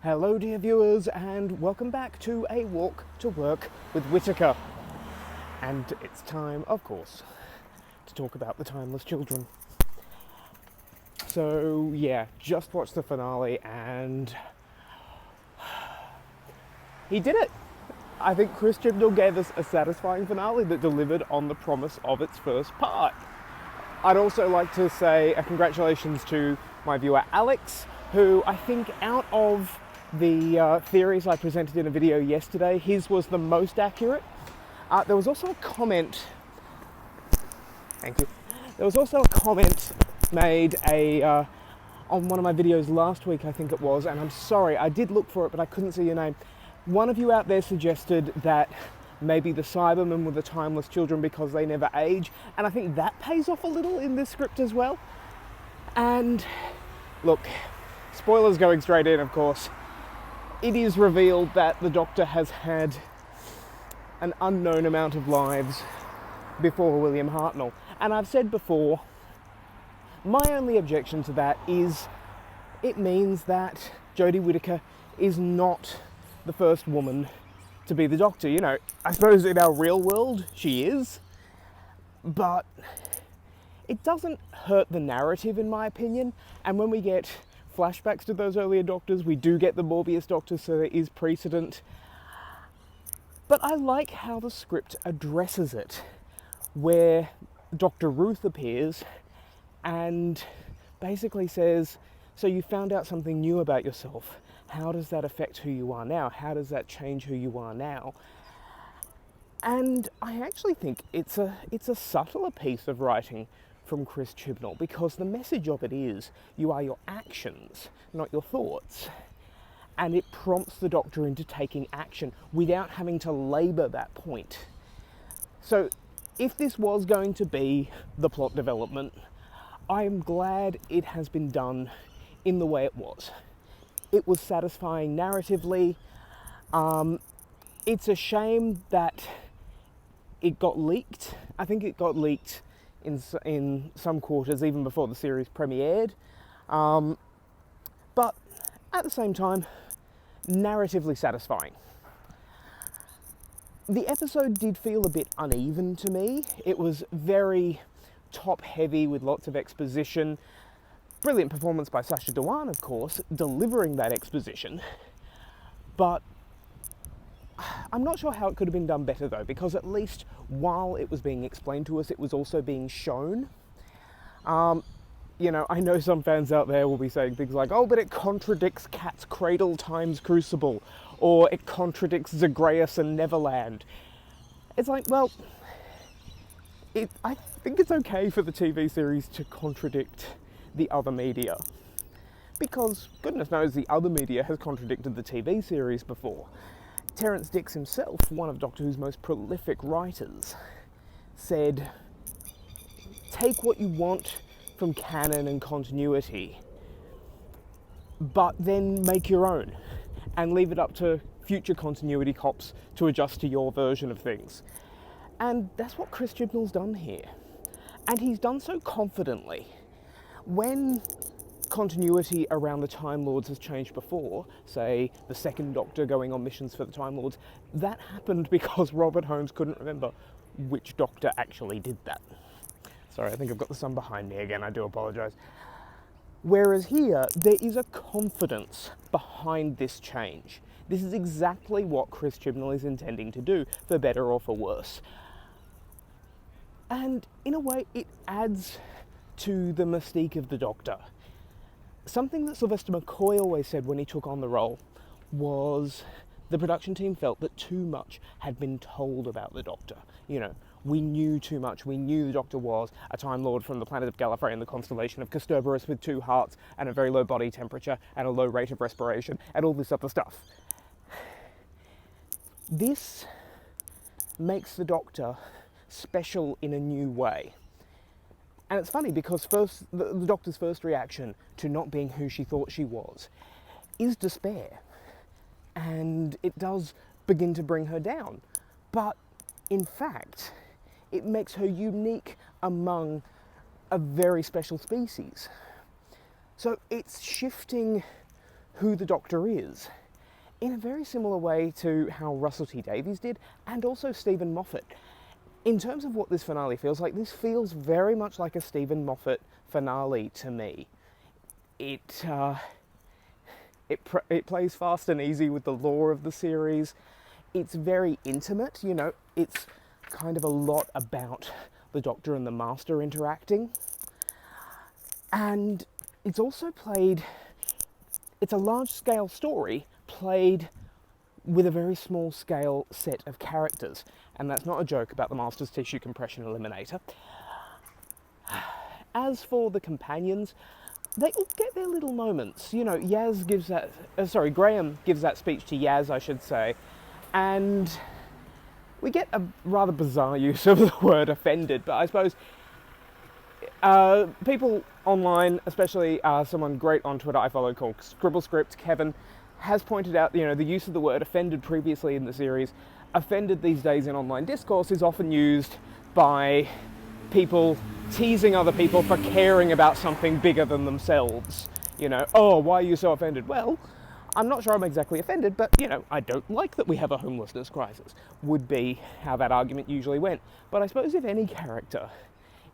Hello dear viewers, and welcome back to A Walk to Work with Whittaker. And it's time, of course, to talk about the Timeless Children. So yeah, just watched the finale and he did it. I think Chris Chibnall gave us a satisfying finale that delivered on the promise of its first part. I'd also like to say a congratulations to my viewer Alex, who I think out of the theories I presented in a video yesterday, his was the most accurate. There was also a comment, thank you, there was also a comment made on one of my videos last week, I think it was, and I'm sorry, I did look for it, but I couldn't see your name. One of you out there suggested that maybe the Cybermen were the Timeless Children because they never age, and I think that pays off a little in this script as well. And look, spoilers going straight in, of course. It is revealed that the Doctor has had an unknown amount of lives before William Hartnell. And I've said before, my only objection to that is it means that Jodie Whittaker is not the first woman to be the Doctor. You know, I suppose in our real world she is, but it doesn't hurt the narrative in my opinion. And when we get flashbacks to those earlier Doctors, we do get the Morbius Doctor, so there is precedent. But I like how the script addresses it, where Dr. Ruth appears and basically says, so you found out something new about yourself. How does that affect who you are now? How does that change who you are now? And I actually think it's a subtler piece of writing from Chris Chibnall, because the message of it is you are your actions, not your thoughts. And it prompts the Doctor into taking action without having to labour that point. So if this was going to be the plot development, I'm glad it has been done in the way it was. It was satisfying narratively. It's a shame that it got leaked. I think it got leaked in some quarters even before the series premiered. But at the same time, narratively satisfying. The episode did feel a bit uneven to me. It was very top-heavy with lots of exposition. Brilliant performance by Sacha Dhawan, of course, delivering that exposition. But I'm not sure how it could have been done better though, because at least while it was being explained to us, it was also being shown. You know, I know some fans out there will be saying things like, oh, but it contradicts Cat's Cradle times Crucible, or it contradicts Zagreus and Neverland. It's like, well, I think it's okay for the TV series to contradict the other media, because goodness knows the other media has contradicted the TV series before. Terrance Dicks himself, one of Doctor Who's most prolific writers, said, take what you want from canon and continuity, but then make your own, and leave it up to future continuity cops to adjust to your version of things. And that's what Chris Chibnall's done here. And he's done so confidently. When continuity around the Time Lords has changed before, say the second Doctor going on missions for the Time Lords, that happened because Robert Holmes couldn't remember which Doctor actually did that. Sorry, I think I've got the sun behind me again, I do apologise. Whereas here, there is a confidence behind this change. This is exactly what Chris Chibnall is intending to do, for better or for worse. And in a way, it adds to the mystique of the Doctor. Something that Sylvester McCoy always said when he took on the role was the production team felt that too much had been told about the Doctor. You know, we knew too much. We knew the Doctor was a Time Lord from the planet of Gallifrey in the constellation of Kasterborous with 2 hearts and a very low body temperature and a low rate of respiration and all this other stuff. This makes the Doctor special in a new way. And it's funny because the Doctor's first reaction to not being who she thought she was is despair. And it does begin to bring her down. But in fact, it makes her unique among a very special species. So it's shifting who the Doctor is, in a very similar way to how Russell T Davies did, and also Stephen Moffat. In terms of what this finale feels like, this feels very much like a Stephen Moffat finale to me. It plays fast and easy with the lore of the series. It's very intimate, you know, it's kind of a lot about the Doctor and the Master interacting. And it's also it's a large-scale story played with a very small-scale set of characters. And that's not a joke about the Master's tissue compression eliminator. As for the companions, they all get their little moments. You know, Graham gives that speech to Yaz, I should say, and we get a rather bizarre use of the word offended, but I suppose people online, especially someone great on Twitter I follow called Scribblescript, Kevin, has pointed out, you know, the use of the word offended previously in the series. Offended these days in online discourse is often used by people teasing other people for caring about something bigger than themselves. You know, oh, why are you so offended? Well, I'm not sure I'm exactly offended, but, you know, I don't like that we have a homelessness crisis, would be how that argument usually went. But I suppose if any character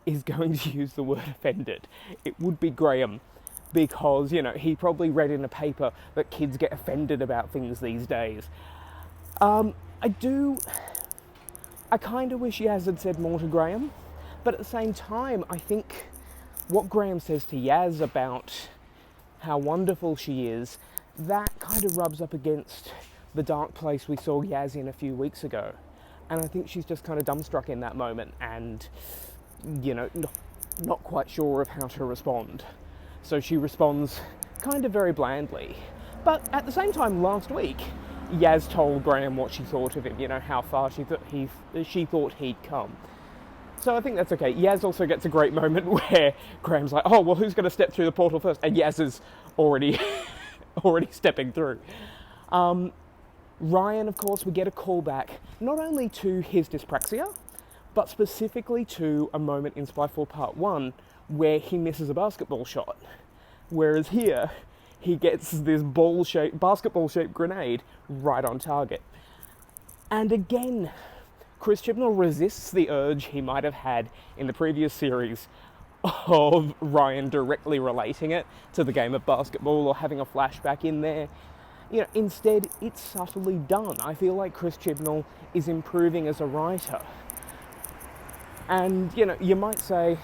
is going to use the word offended, it would be Graham, because, you know, he probably read in a paper that kids get offended about things these days. I kind of wish Yaz had said more to Graham, but at the same time, I think what Graham says to Yaz about how wonderful she is, that kind of rubs up against the dark place we saw Yaz in a few weeks ago. And I think she's just kind of dumbstruck in that moment and, you know, not quite sure of how to respond. So she responds kind of very blandly. But at the same time, last week, Yaz told Graham what she thought of him, you know, how far she thought he'd come. So I think that's okay. Yaz also gets a great moment where Graham's like, oh, well, who's going to step through the portal first? And Yaz is already stepping through. Ryan, of course, we get a callback not only to his dyspraxia, but specifically to a moment in Spyfall Part 1 where he misses a basketball shot. Whereas here, he gets this basketball-shaped grenade right on target. And again, Chris Chibnall resists the urge he might have had in the previous series of Ryan directly relating it to the game of basketball or having a flashback in there. You know, instead, it's subtly done. I feel like Chris Chibnall is improving as a writer. And, you know, you might say,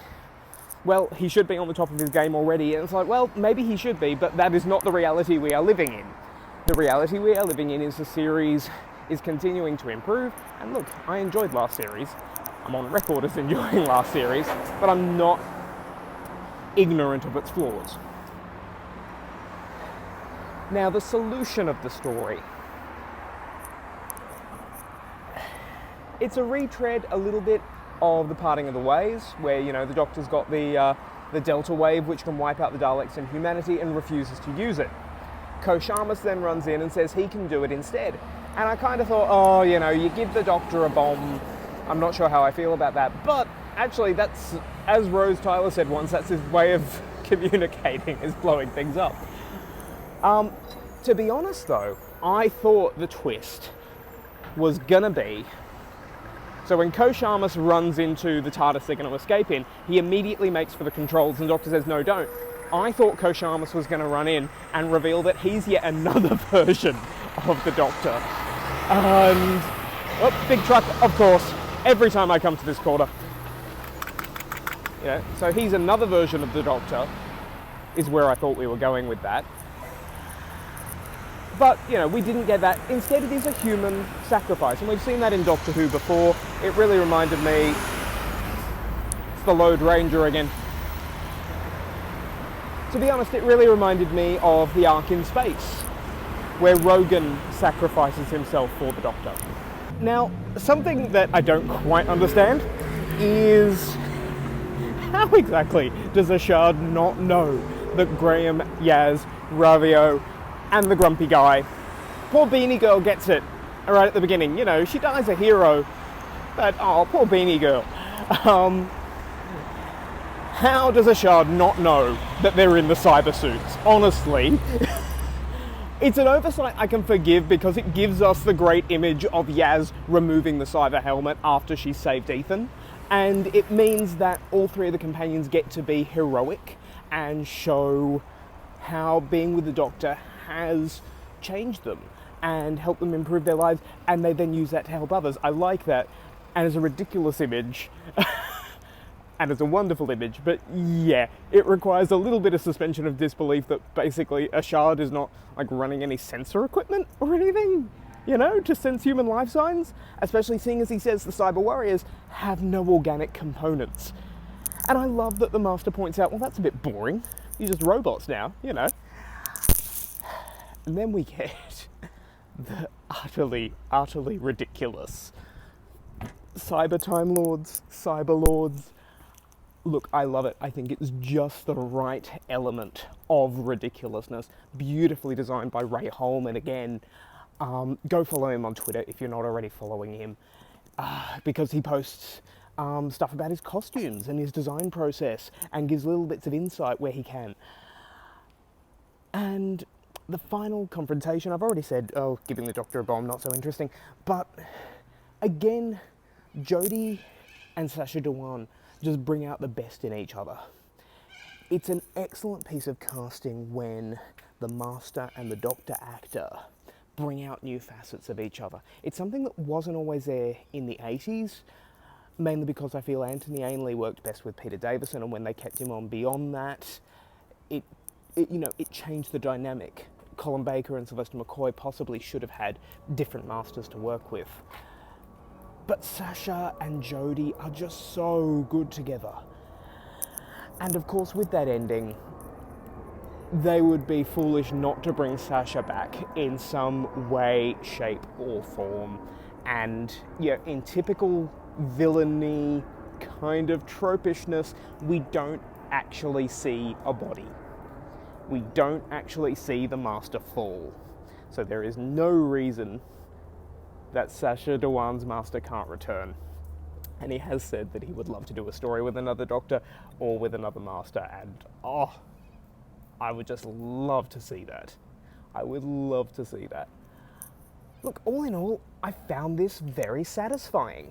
well, he should be on the top of his game already. And it's like, well, maybe he should be, but that is not the reality we are living in. The reality we are living in is the series is continuing to improve. And look, I enjoyed last series. I'm on record as enjoying last series, but I'm not ignorant of its flaws. Now, the solution of the story. It's a retread a little bit of the Parting of the Ways, where, you know, the Doctor's got the Delta Wave, which can wipe out the Daleks and humanity, and refuses to use it. Ko-Sharmus then runs in and says he can do it instead. And I kind of thought, oh, you know, you give the Doctor a bomb. I'm not sure how I feel about that. But actually, that's, as Rose Tyler said once, that's his way of communicating, is blowing things up. To be honest, though, I thought the twist was gonna be, so when Ko-Sharmus runs into the TARDIS they're going to escape in, he immediately makes for the controls and the Doctor says, no, don't. I thought Ko-Sharmus was going to run in and reveal that he's yet another version of the Doctor. And, oh, big truck, of course, every time I come to this corner. Yeah, so he's another version of the Doctor, is where I thought we were going with that. But, you know, we didn't get that. Instead, it is a human sacrifice. And we've seen that in Doctor Who before. It really reminded me... It's the Lone Ranger again. To be honest, it really reminded me of the arc in space, where Rogan sacrifices himself for the Doctor. Now, something that I don't quite understand is... how exactly does a shard not know that Graham, Yaz, Ravio, and the grumpy guy. Poor Beanie Girl gets it right at the beginning. You know, she dies a hero, but oh, poor Beanie Girl. How does a shard not know that they're in the cyber suits? Honestly. It's an oversight I can forgive because it gives us the great image of Yaz removing the cyber helmet after she saved Ethan. And it means that all three of the companions get to be heroic and show how being with the Doctor has changed them and helped them improve their lives, and they then use that to help others. I like that. And it's a ridiculous image. And it's a wonderful image, but yeah, it requires a little bit of suspension of disbelief that basically a shard is not like running any sensor equipment or anything, you know, to sense human life signs, especially seeing as he says the cyber warriors have no organic components. And I love that the Master points out, well, that's a bit boring. You're just robots now, you know. And then we get the utterly ridiculous cyber time lords, cyber lords. Look, I love it. I think it's just the right element of ridiculousness. Beautifully designed by Ray Holman again. Go follow him on Twitter if you're not already following him, because he posts stuff about his costumes and his design process and gives little bits of insight where he can. And the final confrontation, I've already said, oh, giving the Doctor a bomb, not so interesting. But again, Jodie and Sacha Dhawan just bring out the best in each other. It's an excellent piece of casting when the Master and the Doctor actor bring out new facets of each other. It's something that wasn't always there in the 80s, mainly because I feel Anthony Ainley worked best with Peter Davison, and when they kept him on beyond that, it changed the dynamic. Colin Baker and Sylvester McCoy possibly should have had different masters to work with. But Sacha and Jodie are just so good together. And of course, with that ending, they would be foolish not to bring Sacha back in some way, shape, or form. And yeah, in typical villainy kind of tropishness, we don't actually see a body. We don't actually see the Master fall. So there is no reason that Sacha Dhawan's Master can't return. And he has said that he would love to do a story with another Doctor or with another Master, and I would just love to see that. I would love to see that. Look, all in all, I found this very satisfying.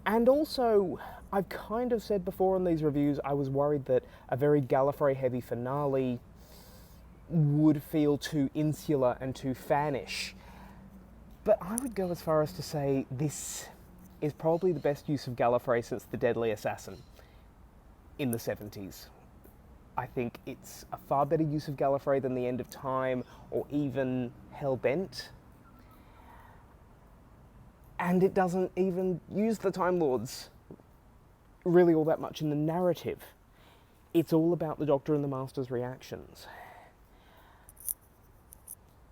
And also, I've kind of said before in these reviews, I was worried that a very Gallifrey-heavy finale would feel too insular and too fanish. But I would go as far as to say this is probably the best use of Gallifrey since The Deadly Assassin in the 70s. I think it's a far better use of Gallifrey than The End of Time or even Hellbent. And it doesn't even use the Time Lords really all that much in the narrative. It's all about the Doctor and the Master's reactions.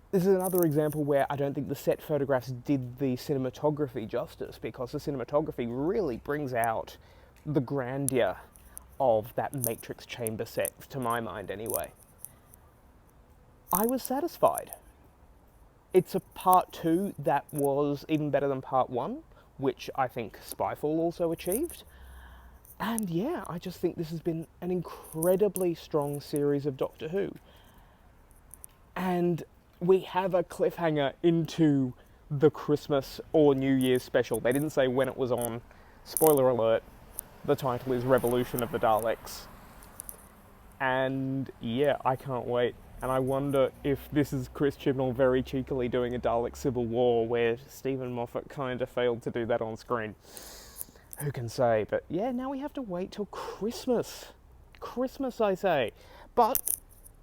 This is another example where I don't think the set photographs did the cinematography justice, because the cinematography really brings out the grandeur of that Matrix chamber set, to my mind anyway. I was satisfied. It's a part 2 that was even better than part 1, which I think Spyfall also achieved. And yeah, I just think this has been an incredibly strong series of Doctor Who. And we have a cliffhanger into the Christmas or New Year's special. They didn't say when it was on. Spoiler alert, the title is Revolution of the Daleks. And yeah, I can't wait. And I wonder if this is Chris Chibnall very cheekily doing a Dalek Civil War, where Stephen Moffat kind of failed to do that on screen. Who can say? But yeah, now we have to wait till Christmas. Christmas, I say. But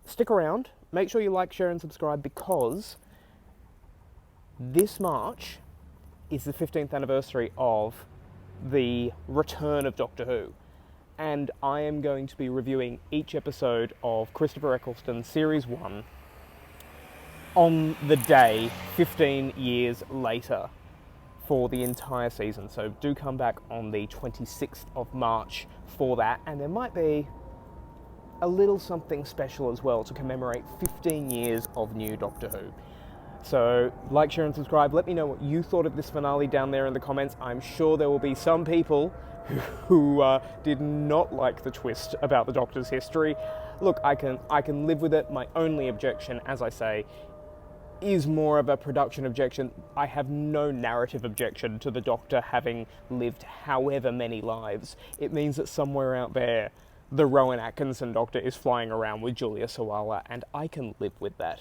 stick around. Make sure you like, share, and subscribe, because this March is the 15th anniversary of the return of Doctor Who. And I am going to be reviewing each episode of Christopher Eccleston Series 1 on the day 15 years later for the entire season. So do come back on the 26th of March for that, and there might be a little something special as well to commemorate 15 years of new Doctor Who. So like, share, and subscribe. Let me know what you thought of this finale down there in the comments. I'm sure there will be some people who did not like the twist about the Doctor's history. Look, I can live with it. My only objection, as I say, is more of a production objection. I have no narrative objection to the Doctor having lived however many lives. It means that somewhere out there, the Rowan Atkinson Doctor is flying around with Julia Sawalha, and I can live with that.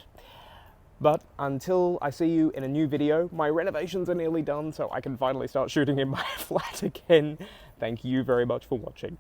But until I see you in a new video, my renovations are nearly done, so I can finally start shooting in my flat again. Thank you very much for watching.